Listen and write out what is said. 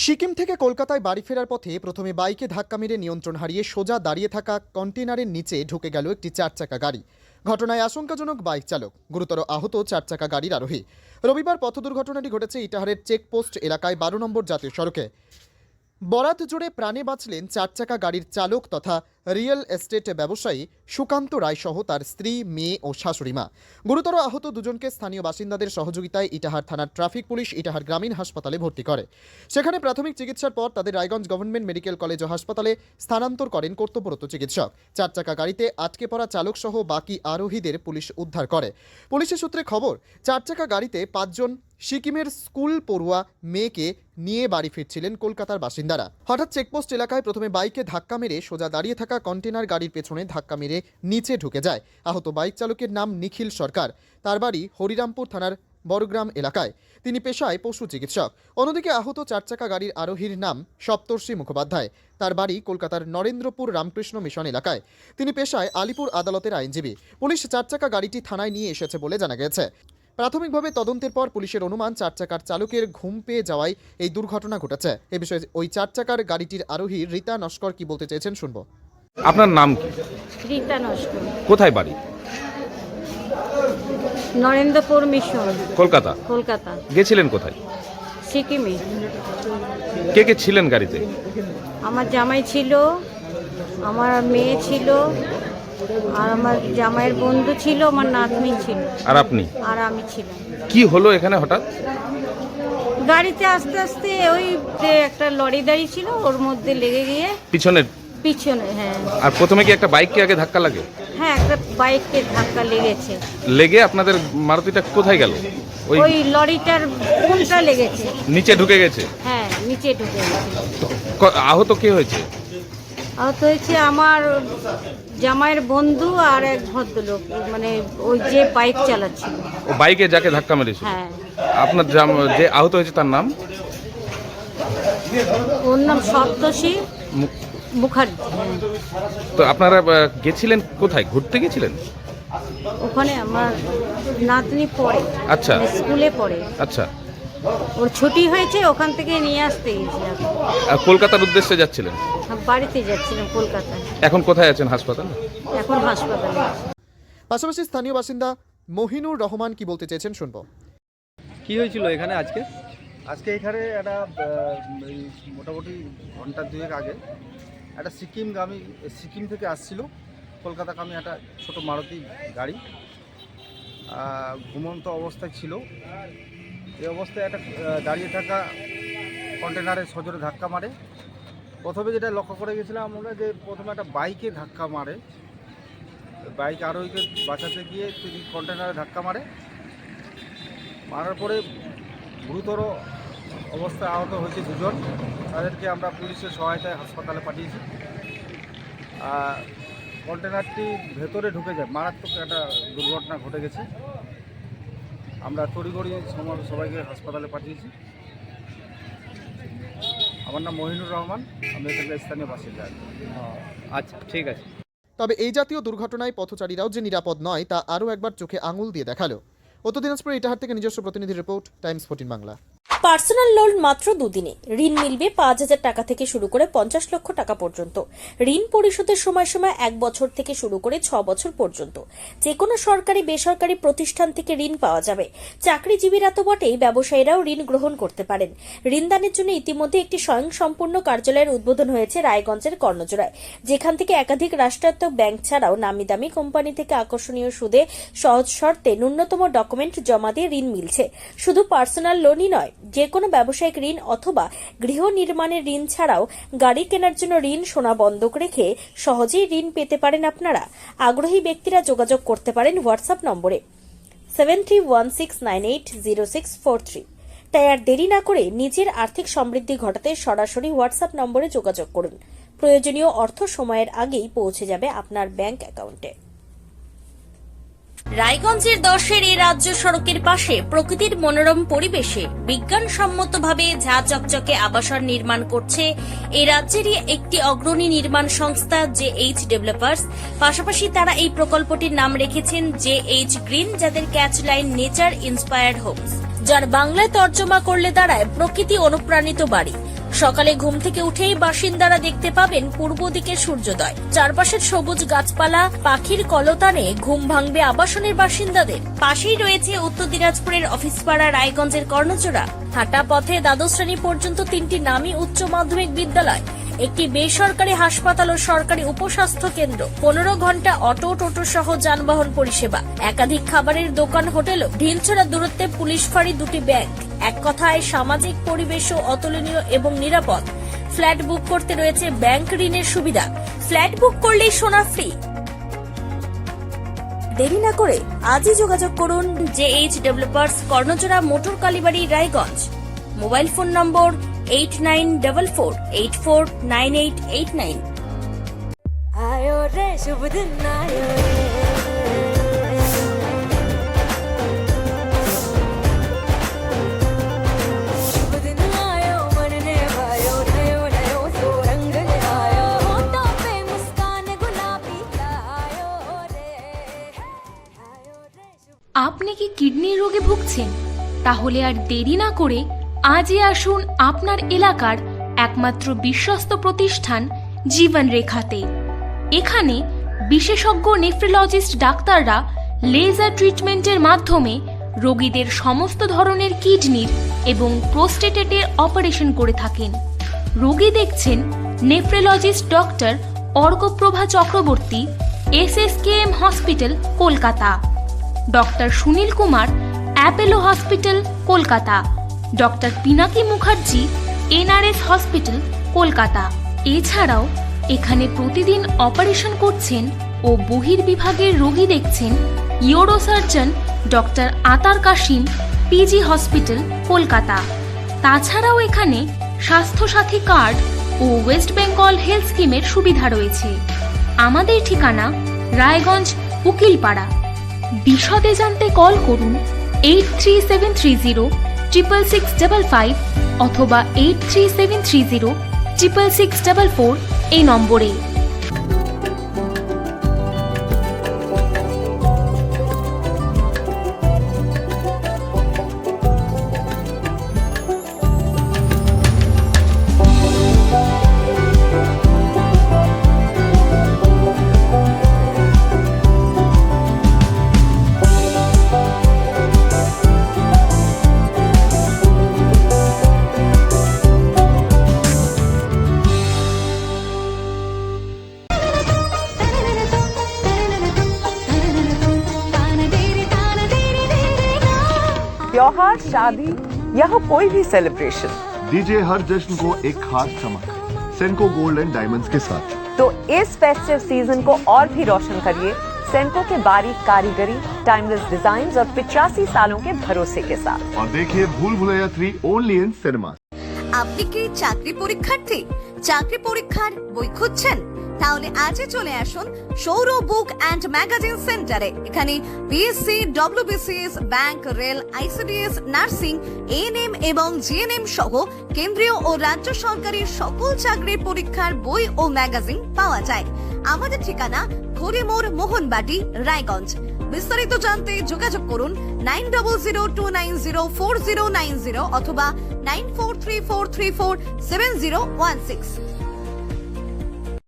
সিকিম থেকে কলকাতায় বাড়ি ফেরার পথে প্রথমে বাইকে ধাক্কা মেরে নিয়ন্ত্রণ হারিয়ে সোজা দাঁড়িয়ে থাকা কন্টেনারের নিচে ঢুকে গেল একটি চারচাকা গাড়ি। ঘটনায় আশঙ্কাজনক বাইক চালক, গুরুতর আহত চারচাকা গাড়ির আরোহী। রবিবার পথ দুর্ঘটনাটি ঘটেছে ইটাহারের চেকপোস্ট এলাকায় 12 নম্বর জাতীয় সড়কে। বরাত জুড়ে প্রাণে বাঁচলেন চারচাকা গাড়ির চালক তথা রিয়েল এস্টেট ব্যবসায়ী সুকান্ত রায় সহ তার স্ত্রী, মেয়ে ও শাশুড়ি মা। গুরুতর আহত দুজনকে স্থানীয় বাসিন্দাদের সহযোগিতায় ইটাহার থানার ট্রাফিক পুলিশ ইটাহার গ্রামীণ হাসপাতালে ভর্তি করে। সেখানে প্রাথমিক চিকিৎসার পর তাদের রায়গঞ্জ গভর্নমেন্ট মেডিকেল কলেজ ও হাসপাতালে স্থানান্তর করেন কর্তব্যরত চিকিৎসক। চারচাকা গাড়িতে আটকে পড়া চালক সহ বাকি আরোহীদের পুলিশ উদ্ধার করে। পুলিশের সূত্রে খবর, চারচাকা গাড়িতে 5 জন সিকিমের স্কুল পড়ুয়া মেয়েকে নিয়ে বাড়ি ফিরছিলেন কলকাতার বাসিন্দারা। হঠাৎ চেকপোস্ট এলাকায় প্রথমে বাইকে ধাক্কা মেরে সোজা দাঁড়িয়ে থাকা কন্টেনার গাড়ির পেছনে ধাক্কা মেরে নিচে ঢুকে যায়। আহত বাইক চালকের নাম নিখিল সরকার। তার বাড়ি হরিরামপুর থানার বড়গ্রাম এলাকায়। তিনি পেশায় পশু চিকিৎসক। অন্যদিকে আহত চারচাকা গাড়ির আরোহীর নাম সপ্তর্ষি মুখোপাধ্যায়। তার বাড়ি কলকাতার নরেন্দ্রপুর রামকৃষ্ণ মিশন এলাকায়। তিনি পেশায় আলিপুর আদালতের আইনজীবী। পুলিশ চারচাকা গাড়িটি থানায় নিয়ে এসেছে বলে জানা গেছে। প্রাথমিকভাবে তদন্তের পর পুলিশের অনুমান চারচাকার চালকের ঘুম পেয়ে যাওয়ায় এই দুর্ঘটনা ঘটেছে। এ বিষয়ে ওই চারচাকার গাড়িটির আরোহী রীতা নস্কর কি বলতে চেয়েছেন শুনবো। আপনার নাম কি? রীতা নস্কর। কোথায় বাড়ি? নরেন্দ্রপুর মিশন, কলকাতা। কলকাতা। গেছিলেন কোথায়? সিকিমে। কে কে ছিলেন গাড়িতে? আমার জামাই ছিল, আমার মেয়ে ছিল, আর আমার জামাইয়ের বন্ধু ছিল, আমার নাতনি ছিল, আর আপনি? আর আমি ছিলাম। কি হলো এখানে হঠাৎ? গাড়িতে আস্তে আস্তে ওই যে একটা লরি দাঁড়িয়ে ছিল, ওর মধ্যে লেগে গিয়ে পিছনের? পিছনে, হ্যাঁ। আর প্রথমে কি একটা বাইককে আগে ধাক্কা লাগে? হ্যাঁ, একটা বাইককে ধাক্কা লেগেছে। লেগে আপনাদের মারুতিটা কোথায় গেল? ওই লরিটার কোনটা লেগেছে, নিচে ঢুকে গেছে? হ্যাঁ, নিচে ঢুকে গেছে। আহত কে হয়েছে? আহত হয়েছে আমার জামাইয়ের বন্ধু আর এক ভদ্রলোক, মানে ওই যে বাইক চালাচ্ছিল। ও বাইকে যাকে ধাক্কা মেরেছে? হ্যাঁ। আপনার যে আহত হয়েছে তার নাম? ওর নাম সপ্তর্ষি মুখার্জি। তো আপনারা গেছিলেন কোথায়? ঘুরতে গেছিলেন? ওখানে আমার নাতনি পড়ে। আচ্ছা। স্কুলে পড়ে। আচ্ছা। ওর ছুটি হয়েছে, ওখান থেকে নিয়ে আসতে গেছিলাম। আর কলকাতার উদ্দেশ্যে যাচ্ছিলেন? বাড়িতে যাচ্ছিলাম কলকাতায়। এখন কোথায় আছেন? হাসপাতালে? এখন হাসপাতালে। পাশাপাশি স্থানীয় বাসিন্দা মহিনুর রহমান কি বলতে চেয়েছেন শুনবো। কি হয়েছিল এখানে আজকে? আজকে এখানে একটা এই মোটামুটি ঘন্টা দুয়েক আগে একটা সিকিম থেকে আসছিল কলকাতাগামী একটা ছোট মারুতি গাড়ি, ঘুমন্ত অবস্থায় ছিল। এই অবস্থায় একটা দাঁড়িয়ে থাকা কন্টেনারে সজোরে ধাক্কা মারে। প্রথমে যেটা লক্ষ্য করে গেছিলাম আমরা, যে প্রথমে একটা বাইকে ধাক্কা মারে, বাইক আরোহীকে বাঁচাতে গিয়ে তিনি কন্টেনারে ধাক্কা মারার পরে গুরুতর অবস্থায় আহত হয়েছে দুজন। তাদেরকে আমরা পুলিশের সহায়তায় হাসপাতালে পাঠিয়েছি। কন্টেনারটি ভেতরে ঢুকে যায়, মারাত্মক একটা দুর্ঘটনা ঘটে গেছে। আমরা তড়িঘড়ি সবাইকে হাসপাতালে পাঠিয়েছি। আমার নাম মহিনুর রহমান, আমি এখানকার স্থানীয় বাসিন্দা। আচ্ছা, ঠিক আছে। তবে এই জাতীয় দুর্ঘটনায় পথচারীরাও যে নিরাপদ নয় তা আরও একবার চোখে আঙুল দিয়ে দেখালো। উত্তর দিনাজপুর ইটাহার থেকে নিজস্ব প্রতিনিধি report, Times 14 Bangla. Personal loan মাত্র 2 দিনে ঋণ মিলবে 5,000 টাকা থেকে শুরু করে 50 লক্ষ টাকা পর্যন্ত। ঋণ পরিশোধের সময়সীমা 1 বছর থেকে শুরু করে 6 বছর পর্যন্ত। যে কোনো সরকারি বেসরকারি প্রতিষ্ঠান থেকে ঋণ পাওয়া যাবে। চাকরিজীবীরা তো বটেই, ব্যবসায়ীরাও ঋণ গ্রহণ করতে পারেন। ঋণদানের জন্য ইতিমধ্যে একটি স্বয়ংসম্পূর্ণ কার্যালয়ের উদ্বোধন হয়েছে রায়গঞ্জের কর্ণজোড়ায়, যেখান থেকে একাধিক রাষ্ট্রায়ত্ত ব্যাংক ছাড়াও নামি দামি কোম্পানি থেকে আকর্ষণীয় সুদে সহজ শর্তে ন্যূনতম ডকুমেন্ট জমা দিয়ে ঋণ মিলছে। শুধু পার্সোনাল লোনই নয়, যে কোনো ব্যবসায়িক ঋণ অথবা গৃহ নির্মাণের ঋণ ছাড়াও গাড়ি কেনার জন্য ঋণ, সোনা বন্ধক রেখে সহজেই ঋণ পেতে পারেন আপনারা। আগ্রহী ব্যক্তিরা যোগাযোগ করতে পারেন হোয়াটসঅ্যাপ নম্বরে 7316980643। তাই আর দেরি না করে নিজের আর্থিক সমৃদ্ধি ঘটাতে সরাসরি হোয়াটসঅ্যাপ নম্বরে যোগাযোগ করুন। প্রয়োজনীয় অর্থ সময়ের আগেই পৌঁছে যাবে আপনার ব্যাংক অ্যাকাউন্টে। রায়গঞ্জের 10-এর এই রাজ্য সড়কের পাশে প্রকৃতির মনোরম পরিবেশে বিজ্ঞানসম্মতভাবে ঝা চকচকে আবাসন নির্মাণ করছে এই রাজ্যেরই একটি অগ্রণী নির্মাণ সংস্থা JH ডেভেলপার্স। পাশাপাশি তারা এই প্রকল্পটির নাম রেখেছেন JH গ্রিন, যাদের ক্যাচলাইন নেচার ইন্সপায়ার্ড হোমস, যার বাংলায় তর্জমা করলে দাঁড়ায় প্রকৃতি অনুপ্রাণিত বাড়ি। সকালে ঘুম থেকে উঠেই বাসিন্দারা দেখতে পাবেন পূর্ব দিকে সূর্যোদয়। চারপাশের সবুজ গাছপালা, পাখির কলতানে ঘুম ভাঙবে আবাসনের বাসিন্দাদের। পাশেই রয়েছে উত্তর দিনাজপুরের অফিসপাড়া, রায়গঞ্জের কর্ণচূড়া। হাঁটা পথে দ্বাদশ শ্রেণী পর্যন্ত 3টি নামী উচ্চ মাধ্যমিক বিদ্যালয়, একটি বেসরকারি হাসপাতাল ও সরকারি উপস্বাস্থ্য কেন্দ্র, 15 ঘন্টা অটো, টোটো সহ যানবাহন পরিষেবা, একাধিক খাবারের দোকান, হোটেলও, ঢিলছড়া দূরত্বে পুলিশ ফাঁড়ি, 2টি ব্যাংক। এক কথায় সামাজিক পরিবেশও অতুলনীয় এবং নিরাপদ। ফ্ল্যাট বুক করতে রয়েছে ব্যাংক ঋণের সুবিধা। ফ্ল্যাট বুক করলেই সোনা ফ্রি। দেরি না করে আজই যোগাযোগ করুন JH developers, Karnachura, motor Kalibari, Raiganj. Mobile phone number 8944849889। आयो रे शुभ दिन आयो रे, शुभ दिन आयो मन ने भायो, नयो नयो सो रंग ले आयो, होठों पे मुस्कान गुलाबी आयो रे, आयो रे शुभ। আপনি কি কিডনির রোগে ভুগছেন? তাহলে আর দেরি না করে আজই আসুন আপনার এলাকার একমাত্র বিশ্বস্ত প্রতিষ্ঠান জীবন রেখাতে। এখানে বিশেষজ্ঞ নেফ্রোলজিস্ট ডাক্তাররা লেজার ট্রিটমেন্টের মাধ্যমে রোগীদের সমস্ত ধরনের কিডনির এবং প্রোস্টেটের অপারেশন করে থাকেন। রোগী দেখছেন nephrologist doctor Arkaprava Chakraborty, SSKM hospital, Kolkata. Doctor Sunil Kumar, Apollo hospital, Kolkata. Doctor Pinaki Mukherjee, NRS hospital, Kolkata. এছাড়াও এখানে প্রতিদিন অপারেশন করছেন ও বহির্বিভাগের রোগী দেখছেন ইউরোসার্জন ডক্টর আতার কাশিম, PG হসপিটাল, কলকাতা। তাছাড়াও এখানে স্বাস্থ্যসাথী কার্ড ও ওয়েস্ট বেঙ্গল হেলথ স্কিমের সুবিধা রয়েছে। আমাদের ঠিকানা রায়গঞ্জ, উকিলপাড়া। বিশদে জানতে কল করুন 8373066655 অথবা 8373066644 এই নম্বরে। त्योहार, शादी या हो कोई भी सेलिब्रेशन, दीजिए हर जश्न को एक खास चमक सेंको गोल्ड एंड डायमंड्स के साथ। तो इस फेस्टिव सीजन को और भी रोशन करिए सेंको के बारीक कारीगरी, टाइमलेस डिजाइन्स और 85 सालों के भरोसे के साथ। और देखिए भूल भुलैया 3 ओनली इन सिनेमा। আপনি কি চাকরি পরীক্ষার্থী? চাকরি পরীক্ষার বই খুঁজছেন? তাহলে আজই চলে আসুন সৌর বুক অ্যান্ড ম্যাগাজিন সেন্টারে। এখানে BSc, WBCS, bank, rail, ICDS, nursing, ANM এবং GNM সহ কেন্দ্রীয় ও রাজ্য সরকারি সকল চাকরির পরীক্ষার বই ও ম্যাগাজিন পাওয়া যায়। আমাদের ঠিকানা ঘড়িমোড়, মোহনবাটি, রায়গঞ্জ। বিস্তারিত জানতে যোগাযোগ করুন 9002904090 অথবা 9434347016।